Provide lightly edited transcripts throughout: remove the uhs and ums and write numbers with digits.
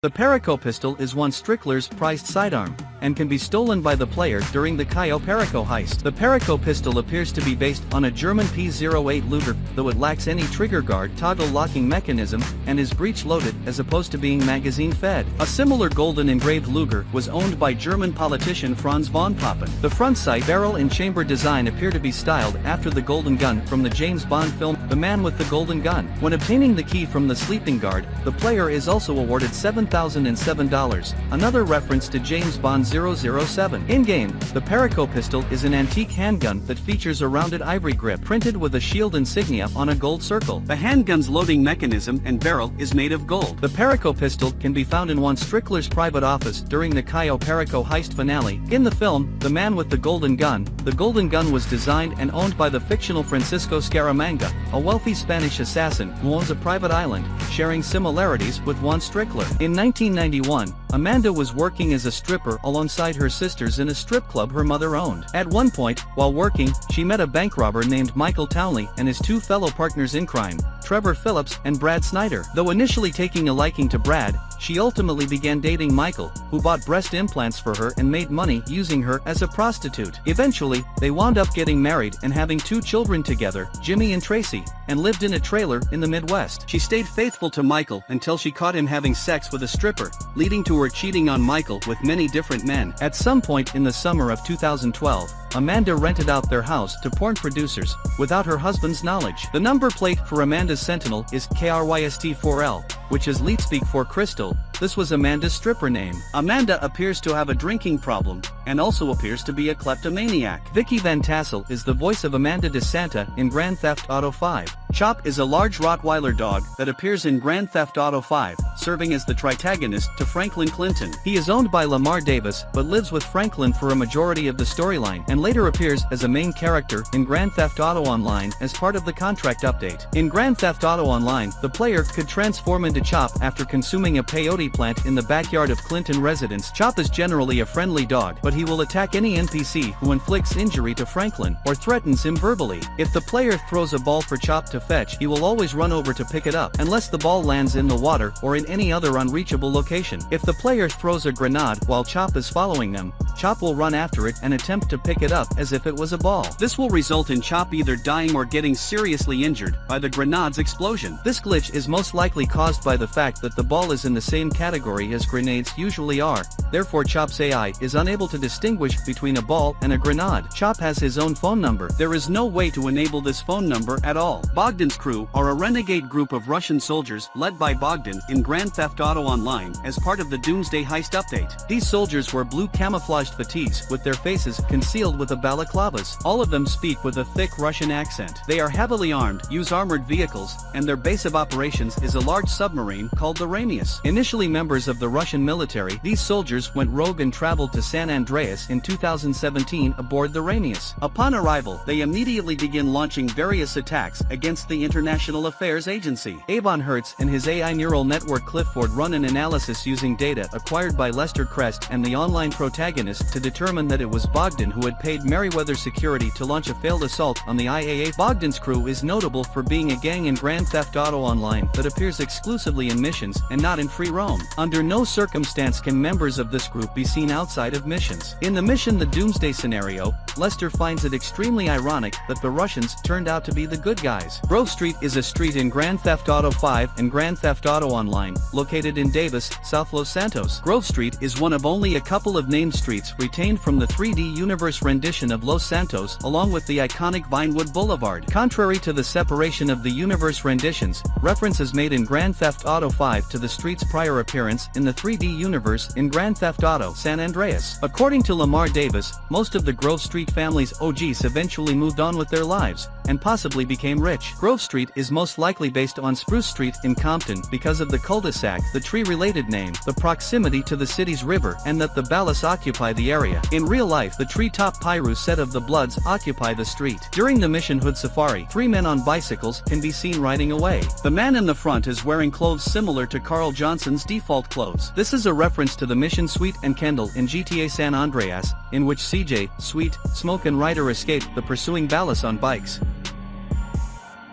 The Perico Pistol is one Strickler's prized sidearm, and can be stolen by the player during the Cayo Perico heist. The Perico Pistol appears to be based on a German P08 Luger, though it lacks any trigger guard toggle locking mechanism, and is breech-loaded as opposed to being magazine-fed. A similar golden engraved Luger was owned by German politician Franz von Papen. The front sight, barrel and chamber design appear to be styled after the golden gun from the James Bond film, The Man with the Golden Gun. When obtaining the key from the sleeping guard, the player is also awarded $7,007, another reference to James Bond 007. In-game, the Perico Pistol is an antique handgun that features a rounded ivory grip printed with a shield insignia on a gold circle. The handgun's loading mechanism and barrel is made of gold. The Perico Pistol can be found in one Strickler's private office during the Cayo Perico heist finale. In the film, The Man with the Golden Gun was designed and owned by the fictional Francisco Scaramanga, a wealthy Spanish assassin who owns a private island, sharing similarities with one Strickler. In 1991, Amanda was working as a stripper alongside her sisters in a strip club her mother owned. At one point, while working, she met a bank robber named Michael Townley and his two fellow partners in crime, Trevor Phillips and Brad Snyder. Though initially taking a liking to Brad, she ultimately began dating Michael, who bought breast implants for her and made money using her as a prostitute. Eventually, they wound up getting married and having two children together, Jimmy and Tracy, and lived in a trailer in the Midwest. She stayed faithful to Michael until she caught him having sex with a stripper, leading to her cheating on Michael with many different men. At some point in the summer of 2012, Amanda rented out their house to porn producers, without her husband's knowledge. The number plate for Amanda's Sentinel is KRYST4L, which is Leetspeak for Crystal. This was Amanda's stripper name. Amanda appears to have a drinking problem, and also appears to be a kleptomaniac. Vicky Van Tassel is the voice of Amanda DeSanta in Grand Theft Auto 5. Chop is a large Rottweiler dog that appears in Grand Theft Auto 5, serving as the tritagonist to Franklin Clinton. He is owned by Lamar Davis but lives with Franklin for a majority of the storyline, and later appears as a main character in Grand Theft Auto Online as part of the contract update. In Grand Theft Auto Online, the player could transform into Chop after consuming a peyote plant in the backyard of Clinton residence. Chop is generally a friendly dog, but he will attack any NPC who inflicts injury to Franklin or threatens him verbally. If the player throws a ball for Chop to fetch, he will always run over to pick it up, unless the ball lands in the water or in any other unreachable location. If the player throws a grenade while Chop is following them, Chop will run after it and attempt to pick it up as if it was a ball. This will result in Chop either dying or getting seriously injured by the grenade's explosion. This glitch is most likely caused by the fact that the ball is in the same category as grenades usually are, therefore Chop's AI is unable to distinguish between a ball and a grenade. Chop has his own phone number. There is no way to enable this phone number at all. Bogdans Crew are a renegade group of Russian soldiers led by Bogdan in Grand Theft Auto Online as part of the Doomsday Heist update. These soldiers wear blue camouflaged fatigues with their faces concealed with balaclavas. All of them speak with a thick Russian accent. They are heavily armed, use armored vehicles, and their base of operations is a large submarine called the Ramius. Initially members of the Russian military, these soldiers went rogue and traveled to San Andreas in 2017 aboard the Ramius. Upon arrival, they immediately begin launching various attacks against the International Affairs Agency. Avon Hertz and his AI neural network Clifford run an analysis using data acquired by Lester Crest and the online protagonist to determine that it was Bogdan who had paid Merryweather Security to launch a failed assault on the IAA. Bogdan's crew is notable for being a gang in Grand Theft Auto Online that appears exclusively in missions and not in free roam. Under no circumstance can members of this group be seen outside of missions. In the mission The Doomsday Scenario, Lester finds it extremely ironic that the Russians turned out to be the good guys. Grove Street is a street in Grand Theft Auto 5 and Grand Theft Auto Online, located in Davis, South Los Santos. Grove Street is one of only a couple of named streets retained from the 3D Universe rendition of Los Santos, along with the iconic Vinewood Boulevard. Contrary to the separation of the Universe renditions, reference is made in Grand Theft Auto 5 to the street's prior appearance in the 3D Universe in Grand Theft Auto San Andreas. According to Lamar Davis, most of the Grove Street family's OGs eventually moved on with their lives, and possibly became rich. Grove Street is most likely based on Spruce Street in Compton because of the cul-de-sac, the tree-related name, the proximity to the city's river, and that the Ballas occupy the area. In real life, the Treetop Pyru set of the Bloods occupy the street. During the mission Hood Safari, three men on bicycles can be seen riding away. The man in the front is wearing clothes similar to Carl Johnson's default clothes. This is a reference to the mission Sweet and Kendall in GTA San Andreas, in which CJ, Sweet, Smoke and Ryder escape the pursuing Ballas on bikes.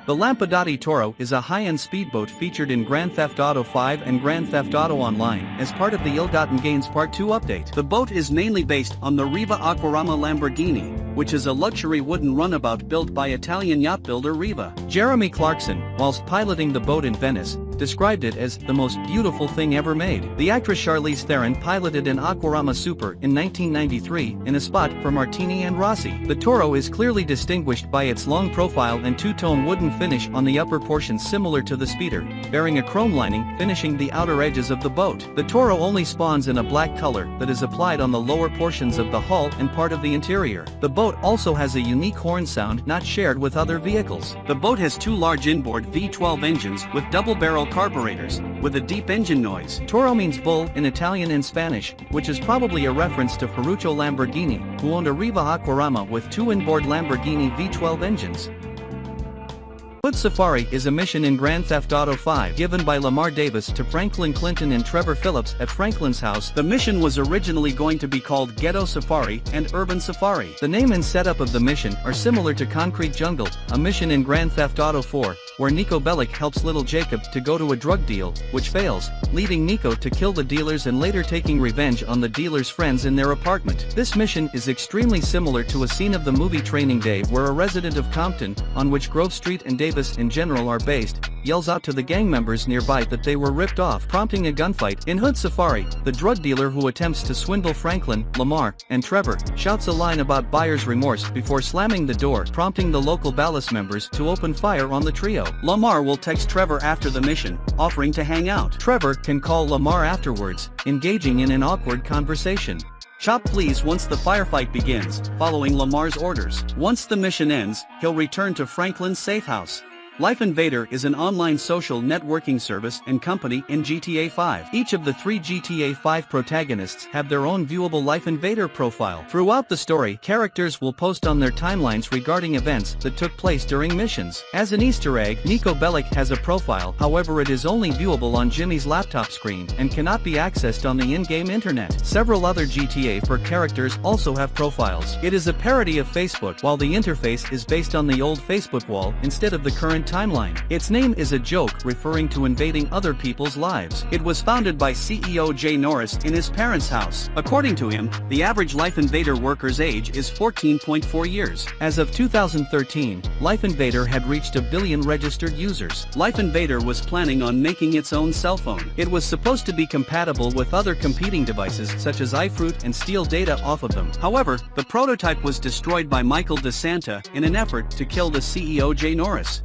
The Lampadati Toro is a high-end speedboat featured in Grand Theft Auto 5 and Grand Theft Auto Online as part of the Ill-Gotten Gains Part 2 update. The boat is mainly based on the Riva Aquarama Lamborghini, which is a luxury wooden runabout built by Italian yacht builder Riva. Jeremy Clarkson, whilst piloting the boat in Venice, described it as the most beautiful thing ever made. The actress Charlize Theron piloted an Aquarama Super in 1993 in a spot for Martini and Rossi. The Toro is clearly distinguished by its long profile and two-tone wooden finish on the upper portion similar to the speeder, bearing a chrome lining finishing the outer edges of the boat. The Toro only spawns in a black color that is applied on the lower portions of the hull and part of the interior. The boat also has a unique horn sound not shared with other vehicles. The boat has two large inboard V12 engines with double-barrel carburetors, with a deep engine noise. Toro means bull in Italian and Spanish, which is probably a reference to Ferruccio Lamborghini, who owned a Riva Aquarama with two inboard Lamborghini V12 engines. Hood Safari is a mission in Grand Theft Auto 5 given by Lamar Davis to Franklin Clinton and Trevor Phillips at Franklin's house. The mission was originally going to be called Ghetto Safari and Urban Safari. The name and setup of the mission are similar to Concrete Jungle, a mission in Grand Theft Auto 4, where Nico Bellic helps little Jacob to go to a drug deal, which fails, leading Nico to kill the dealers and later taking revenge on the dealers' friends in their apartment. This mission is extremely similar to a scene of the movie Training Day where a resident of Compton, on which Grove Street and Davis in general are based, yells out to the gang members nearby that they were ripped off, prompting a gunfight. In Hood Safari, the drug dealer who attempts to swindle Franklin, Lamar, and Trevor, shouts a line about buyer's remorse before slamming the door, prompting the local Ballas members to open fire on the trio. Lamar will text Trevor after the mission, offering to hang out. Trevor can call Lamar afterwards, engaging in an awkward conversation. Chop please once the firefight begins, following Lamar's orders. Once the mission ends, he'll return to Franklin's safe house. Life Invader is an online social networking service and company in GTA 5. Each of the three GTA 5 protagonists have their own viewable Life Invader profile. Throughout the story, characters will post on their timelines regarding events that took place during missions. As an Easter egg, Nico Bellic has a profile, however it is only viewable on Jimmy's laptop screen and cannot be accessed on the in-game internet. Several other GTA 4 characters also have profiles. It is a parody of Facebook, while the interface is based on the old Facebook wall instead of the current timeline. Its name is a joke referring to invading other people's lives. It was founded by CEO Jay Norris in his parents' house. According to him, the average Life Invader worker's age is 14.4 years. As of 2013, Life Invader had reached 1 billion registered users. Life Invader was planning on making its own cell phone. It was supposed to be compatible with other competing devices such as iFruit and steal data off of them. However, the prototype was destroyed by Michael DeSanta in an effort to kill the CEO Jay Norris.